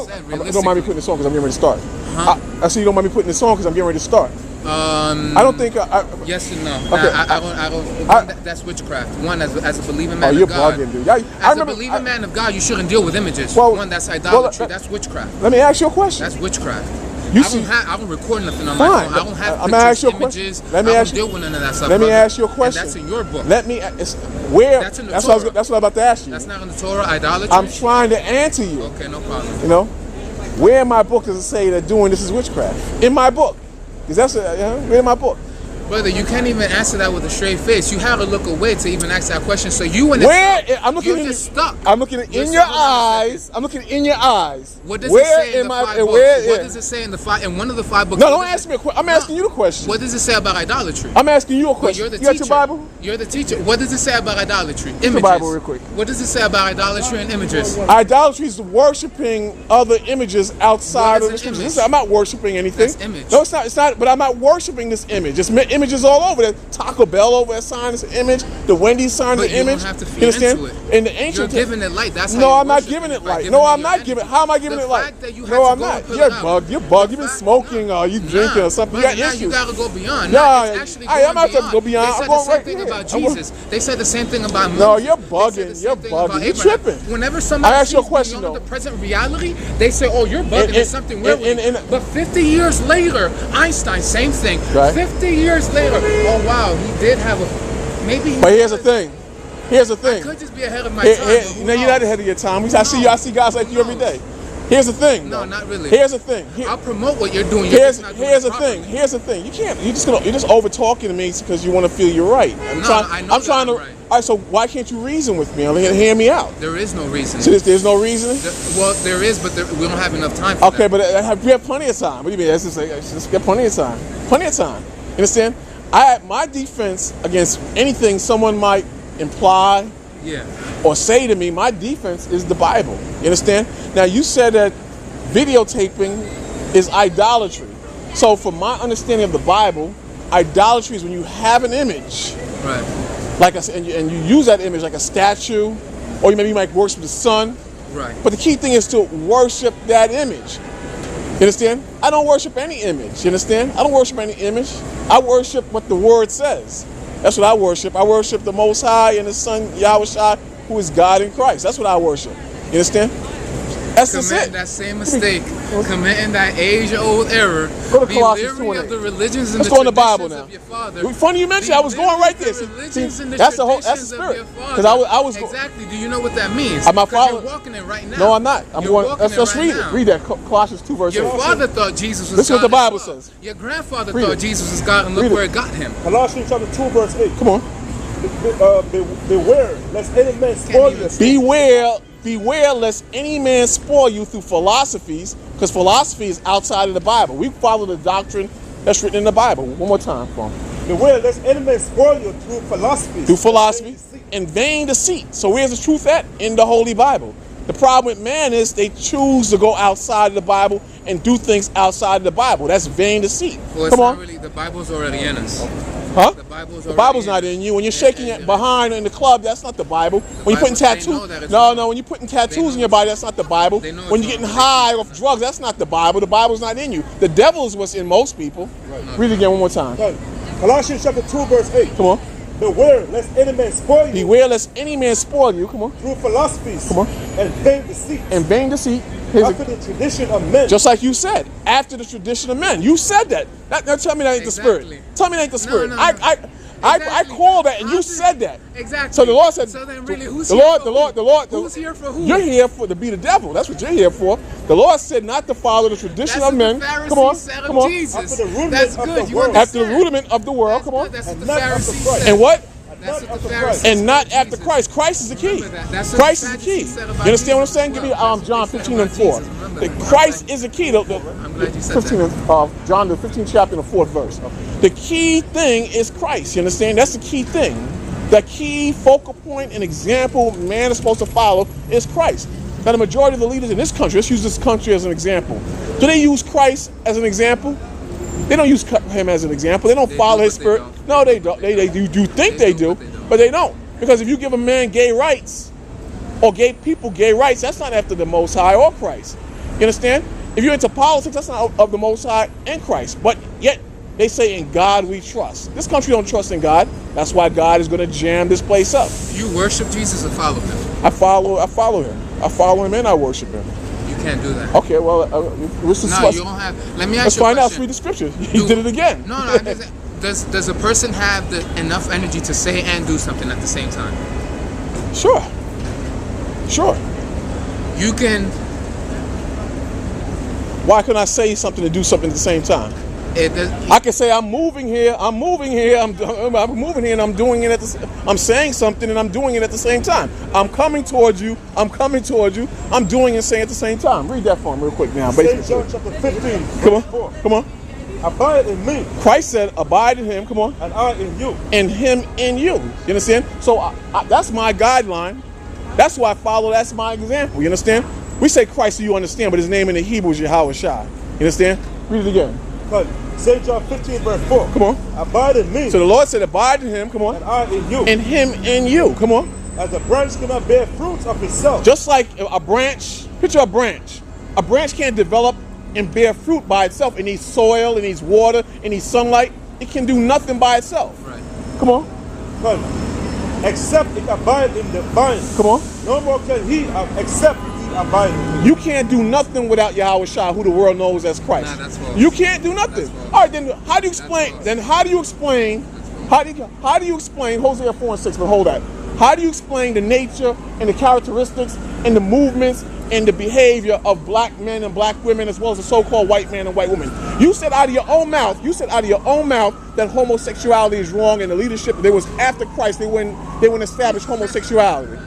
don't mind me putting this on because I'm getting ready to start. I see you don't mind me putting this on because I'm getting ready to start. I don't think. Yes and no. Okay. I don't. That's witchcraft. One, as a believing man you're of God. Bugging, dude. As a believing man of God, you shouldn't deal with images. One, that's idolatry. That's witchcraft. Let me ask you a question. That's witchcraft. I don't record nothing on my phone. I don't have pictures, images. I don't deal with none of that stuff. Let me ask you a question. And that's in your book. That's what I was about to ask you. That's not in the Torah, idolatry? I'm trying to answer you. Okay, no problem. You know, where in my book does it say that doing this is witchcraft? In my book. Because where in my book. Brother, you can't even answer that with a straight face. You have to look away to even ask that question. So you and you're just stuck. I'm looking in your eyes. I'm looking in your eyes. What does it say in the 5 books? What does it say in one of the 5 books? No, don't ask me a question. I'm asking you the question. What does it say about idolatry? I'm asking you a question. You're the teacher. You got your Bible? You're the teacher. What does it say about idolatry? Images. The Bible real quick. What does it say about idolatry and images? Idolatry is worshiping other images outside of the scriptures. Listen, I'm not worshiping anything. That's image. No, it's not. It's not. But I'm not worshiping this image. It's images all over. That Taco Bell over there sign is an image. The Wendy's sign is an image. You don't have to feed into it. In the ancient, you're giving it light. That's no, I'm not giving it light. No, I'm not giving. How am I giving it light? No, I'm not. You're bugged. You're bugged. You've been smoking or you drinking or something. You got issues. You gotta go beyond. I'm not to go beyond. They said the same thing about Jesus. They said the same thing about Moses. No, you're bugging. You're bugging. You're tripping. Whenever somebody sees beyond the present reality, they say, "Oh, you're bugging. There's something weird with you." But 50 years later, Einstein, same thing. 50 years later, oh wow, he did have a. Maybe. But here's the thing. I could just be ahead of my time. No, you're not ahead of your time. I see guys like you every day. Here's the thing. No, not really. Here's the thing. I'll promote what you're doing. Here's the thing. Here's the thing. You can't. You're just over talking to me because you want to feel you're right. I'm trying to. Right. All right. So why can't you reason with me? Hear me out. There is no reason. So there's no reason. Well, there is, but we don't have enough time. For that. But we have plenty of time. What do you mean? Just get plenty of time. Plenty of time. You understand? My defense against anything someone might imply or say to me, my defense is the Bible. You understand? Now, you said that videotaping is idolatry. So from my understanding of the Bible, idolatry is when you have an image. Right. Like I said, and you use that image like a statue, or maybe you might worship the sun. Right. But the key thing is to worship that image. You understand? I don't worship any image. You understand? I don't worship any image. I worship what the word says. That's what I worship. I worship the Most High and His Son, Yahushua, who is God in Christ. That's what I worship. You understand? That's committing that same mistake, committing that age-old error. Go to be Colossians leery of the religions and Let's the go in the Bible now. Of your father. Funny you mentioned. I was going right there. That's the spirit. Because I was exactly. Do you know what that means? My father. You're walking it right now. No, I'm not. Let's read it. Read that. Colossians 2 verse 8. Your father thought Jesus was God. Listen what the Bible says. Your grandfather thought Jesus was God, and look where it got him. Colossians chapter 2 verse 8. Come on. Beware lest any man spoil you. Beware lest any man spoil you through philosophies, because philosophy is outside of the Bible. We follow the doctrine that's written in the Bible. One more time, from. Beware lest any man spoil you through philosophy. Through philosophy and vain deceit. So where's the truth at? In the Holy Bible. The problem with man is they choose to go outside of the Bible and do things outside of the Bible. That's vain deceit. Well, it's not really, the Bible's already in us. Huh? The Bible's not in you. When you're shaking it behind in the club, that's not the Bible. When you're putting tattoos, when you're putting tattoos in your body, that's not the Bible. When you're getting high off drugs, that's not the Bible. The Bible's not in you. The devil is what's in most people. Right. Read it again one more time. Colossians chapter 2 verse 8. Come on. Beware lest any man spoil you. Beware lest any man spoil you. Come on. Through philosophies. Come on. And vain deceit. And vain deceit. After the tradition of men. Just like you said, after the tradition of men. You said that. Now tell me that ain't the spirit. Tell me that ain't the spirit. No. I called that, and you said that. Exactly. So the Lord said. So then, really, who's the here Lord, for the Lord, who? the Lord. Who's here for who? You're here to be the devil. That's what you're here for. The Lord said not to follow the tradition of men. Come on. Jesus. That's good. After the rudiment of the world. Come on. That's what the Pharisees said. And what? That's what the Pharisees and not after Christ. Christ is the key. Christ is the key. You understand what I'm saying? Give me John 15 and 4. Christ is the key. I'm glad you said 15 that. John, the 15th chapter and the 4th verse. The key thing is Christ. You understand? That's the key thing. The key focal point and example man is supposed to follow is Christ. Now, the majority of the leaders in this country, let's use this country as an example. Do they use Christ as an example? They don't use him as an example. They don't follow his spirit. No, they don't. They do think they do, but they don't. Because if you give a man gay rights or gay people gay rights, that's not after the Most High or Christ. You understand? If you're into politics, that's not of the Most High and Christ. But yet, they say in God we trust. This country don't trust in God. That's why God is going to jam this place up. You worship Jesus or follow him? I follow him. I follow him and I worship him. You can't do that. Okay, well, no, you don't have. Let me ask let's you a find question. out. Read the scriptures. He did it again. No. Does a person have enough energy to say and do something at the same time? Sure. You can. Why couldn't I say something and do something at the same time? I can say I'm moving here, I'm moving here, I'm moving here, and I'm doing it I'm saying something and I'm doing it at the same time. I'm coming towards you, I'm doing and saying at the same time. Read that for me real quick now. St. John chapter 15. Come on. Abide in me. Christ said, abide in him, come on. And I in you. And him in you. You understand? So that's my guideline. That's why I follow, that's my example. You understand? We say Christ so you understand, but his name in the Hebrew is Yahweh Shai. You understand? Read it again. St. John 15 verse 4. Come on. Abide in me. So the Lord said, abide in him. Come on. And I in you. And him in you. Come on. As a branch cannot bear fruits of itself. Just like a branch. Picture a branch. A branch can't develop and bear fruit by itself. It needs soil. It needs water. It needs sunlight. It can do nothing by itself. Right. Come on. Except it abide in the vine. Come on. No more can he except he abide in me. You can't do nothing without Yahweh Shai, who the world knows as Christ. Nah, that's false. You can't do nothing. All right, then how do you explain? How do you explain Hosea 4:6? But hold that. How do you explain the nature and the characteristics and the movements and the behavior of black men and black women, as well as the so-called white man and white woman? You said out of your own mouth. That homosexuality is wrong, and the leadership they was after Christ. They wouldn't establish homosexuality.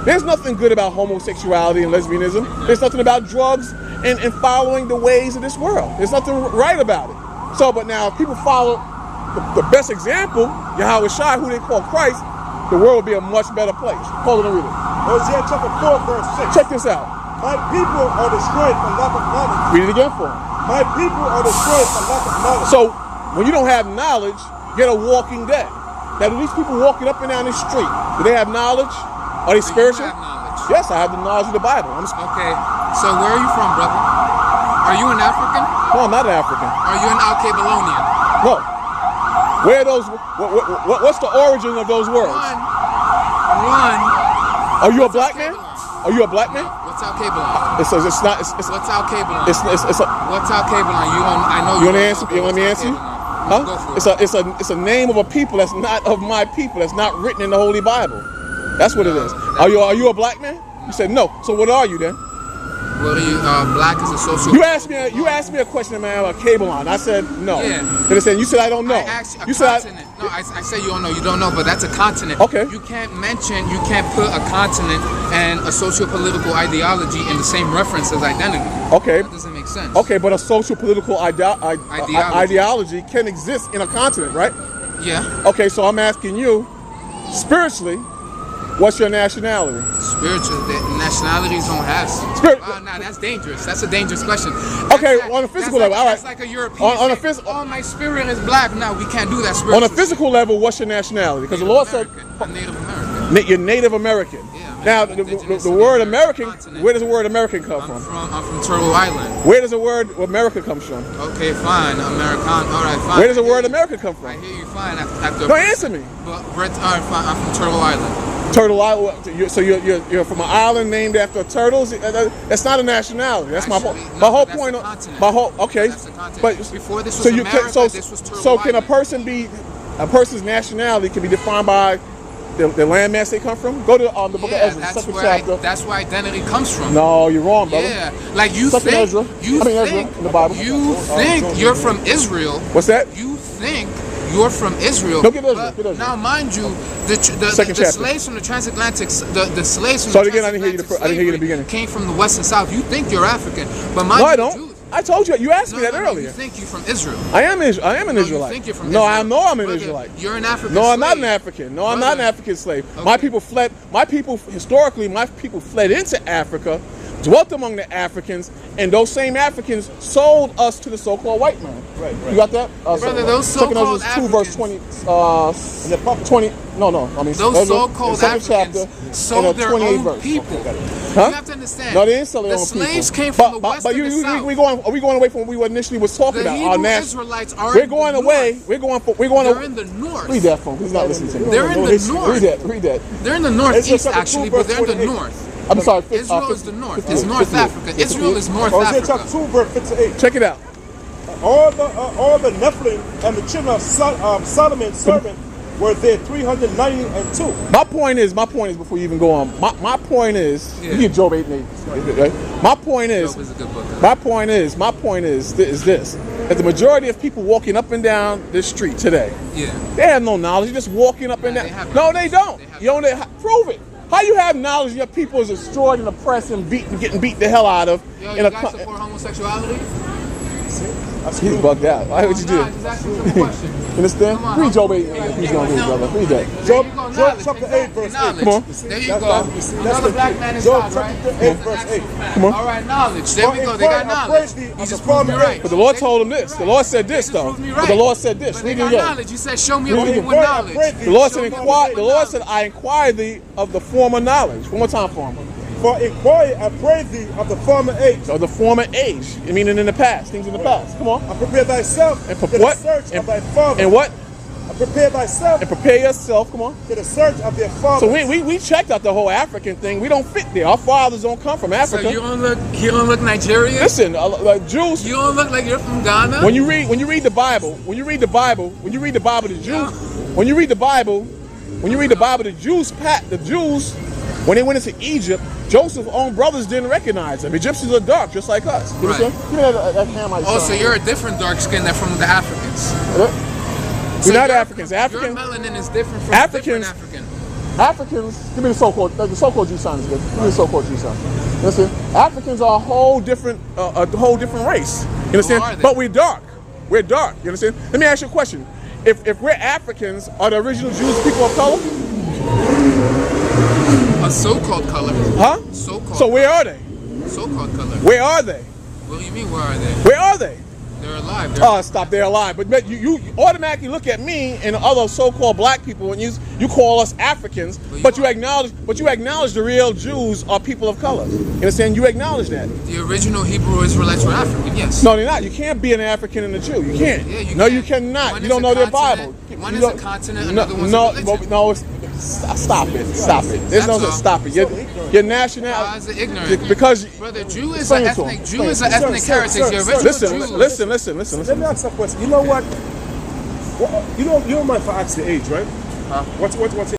There's nothing good about homosexuality and lesbianism. There's nothing about drugs and following the ways of this world. There's nothing right about it. So, but now if people follow the best example, Yahweh Shai, who they call Christ, the world would be a much better place. Hold it and read it. Hosea chapter 4 verse 6. Check this out. My people are destroyed for lack of knowledge. Read it again for him. My people are destroyed for lack of knowledge. So, when you don't have knowledge, get a walking dead. Now, do these people walking up and down the street, do they have knowledge? Are they spiritual? You have knowledge. Yes, I have the knowledge of the Bible. Okay, so where are you from, brother? Are you an African? No, I'm not an African. Are you an Alkebalonian? No. Where are those? What's the origin of those words? One. Are you a black man? Are you a black man? What's Alkebalon? It's not. What's Alkebalon? What's Alkebalon? I know you want to answer? You want me to answer you? Huh? Go for it. It's a name of a people that's not of my people. That's not written in the Holy Bible. That's what it is. Are you a black man? You said no. So what are you then? What are you? Black is a social. You asked me a question, man, about Cabelon. I said no. Yeah. You said I don't know. I asked you continent. No, I said you don't know. You don't know, but that's a continent. Okay. You can't put a continent and a socio-political ideology in the same reference as identity. Okay. That doesn't make sense. Okay, but a socio-political ideology can exist in a continent, right? Yeah. Okay, so I'm asking you, spiritually, what's your nationality? Spiritual. Nationalities don't have. Nah, that's dangerous. That's a dangerous question. Okay, on a physical level, all right. That's like a European. On a physical. Oh, my spirit is black. No, we can't do that. Spiritual. On a physical level, what's your nationality? Because the Lord said, I'm Native American. You're Native American. Yeah. Now, the word American. Where does the word American come from? I'm from Turtle Island. Where does the word America come from? Okay, fine. American. All right, fine. Where does the word America come from? I hear you. Fine. After. No, answer me. All right, fine. I'm from Turtle Island. Turtle Island. So you're from an island named after turtles. That's not a nationality. That's my whole point. Okay. That's a continent. But before this was America, this was Turtle So can Island. a person's nationality can be defined by the landmass they come from? Go to the book of Ezra, second chapter. That's where identity comes from. No, you're wrong, brother. Yeah, like you second think. Ezra. Ezra in the Bible. You think you're from Israel. What's that? You think you're from Israel. No, get Ezra. Now, mind you, the slaves from the transatlantic, the slaves from the transatlantic I didn't hear you in the beginning. Came from the west and south. You think you're African, but mind no, you, I don't. I told you. You asked me that earlier. You think you're from Israel. I am an Israelite. You think you're from no, Israel. I know I'm an Israelite. You're an African No, slave. I'm not an African. No, I'm not an African slave. Okay. My people fled. Historically, my people fled into Africa dwelt among the Africans, and those same Africans sold us to the so-called white man. Right. You got that? Brother, those so-called Africans. 2 verse 20. 20. No. I mean, those so-called Africans sold their own verse. people. Huh? You have to understand. No, they didn't sell their own people. The slaves came from the west and the south. Are we going away from what we initially was talking about? The Hebrew Israelites are We're going away. We're going. They're in the north. Read that from. He's not listening to me. They're in the north. Read that. They're in the northeast actually, but they're in the north. I'm sorry. Israel is the north. It's North Africa. Israel is North Africa. Hosea chapter 2, verse 58. Check it out. All the Nephilim and the children of Solomon's servant were there 392. My point is before you even go on. My point is, you get Job 8 and 8. Right? My point is, Job is a good book. my point is this: that the majority of people walking up and down this street today, they have no knowledge. They're just walking up and down. No, they don't. Prove it. How you have knowledge your people is destroyed and oppressed and getting beat the hell out of? Yo, you guys support homosexuality? He's bugged out. Why would you do it? Just asking some question. You understand? Read Job 8. He's going to read, brother. Read that. Job chapter 8, verse 8. Come on. There you go. Another black man inside, right? Job chapter 8, verse 8. Come on. All right, knowledge. There we go. They got knowledge. You just proved me right. But the Lord told him this. The Lord said this, though. But the Lord said this. But they Read it got again. knowledge. You said, show me a people with knowledge. The Lord said, I inquire thee of the former knowledge. One more time for him. For inquire, I pray thee of the former age. Of the former age. Meaning in the past. Things in the past. Come on. I prepare thyself And to the search of thy father. And what? I prepare thyself And prepare yourself. Come on. to the search of their father. So we checked out the whole African thing. We don't fit there. Our fathers don't come from Africa. So you don't look Nigerian? Listen, Jews. You don't look like you're from Ghana? When you read the Bible, the Jews, when they went into Egypt, Joseph's own brothers didn't recognize them. Egyptians are dark, just like us. You understand? Give me that Hamite Oh, so you're a different dark skin than from the Africans. We're not Africans. Your melanin is different from Africans. different African. Africans, give me the so-called Jew sign is good. Give me the so-called Jew sign. You understand? Africans are a whole different race. You understand? But we're dark. We're dark. You understand? Let me ask you a question. If we're Africans, are the original Jews people of color? A so-called color. Huh? So-called. So where are they? So-called color. Where are they? What do you mean, where are they? Where are they? They're alive. Stop. They're alive. But you automatically look at me and other so-called black people and you call us Africans, but you acknowledge the real Jews are people of color. You understand? You acknowledge that. The original Hebrew Israelites were African, yes. No, they're not. You can't be an African and a Jew. You can't. Yeah, you no, can. you cannot. One you don't know their Bible. One is a continent, another one's a religion. No, stop it. There's no stop it. Your nationality. Why is it ignorant? Because brother, Jew is an ethnic heritage. The original Listen. Let me ask a question. You know what? You don't mind if I ask the age, right? Huh? What's